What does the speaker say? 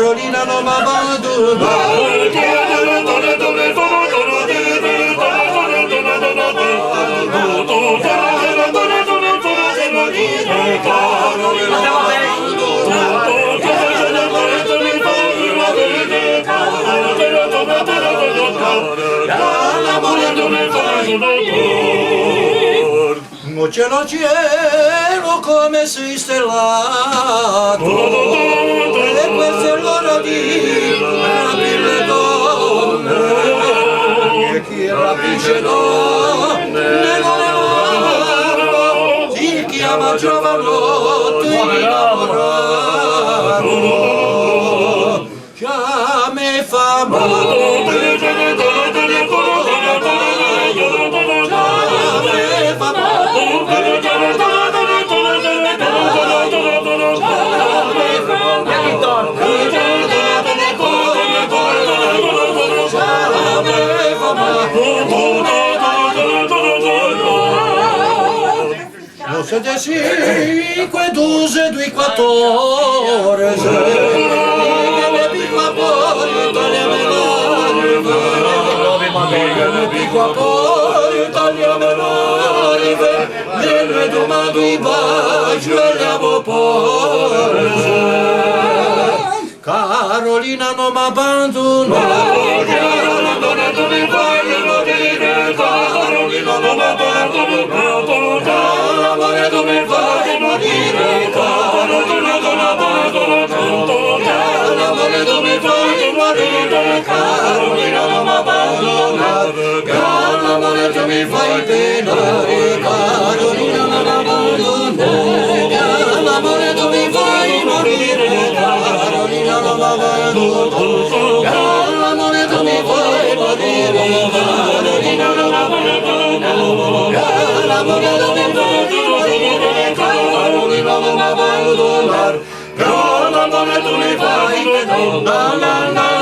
Carolina non mi abbandona. Cielo cielo come sei stellato e questo è l'ora di rapire le donne e chi rapisce donne non è l'uomo si chiama giovanotte innamorato già mi fa male Siete 5, 12, 2, 14 ne picco poi tagliami l'arive nelle domani bacio e le amo porse Carolina non mi abbandona Carolina non mi vogliono dire Carolina non mi abbandona L'amore tu mi fai morire Carolina non mi abbandona L'amore tu mi fai morire Carolina non mi abbandona L'amore tu mi fai penare Carolina non mi abbandona L'amore tu mi fai morire Carolina non mi abbandona L'amore tu mi fai morire Carolina non mi abbandona L'amore tu mi fai morire Carolina non mi abbandona L'amore tu mi fai morire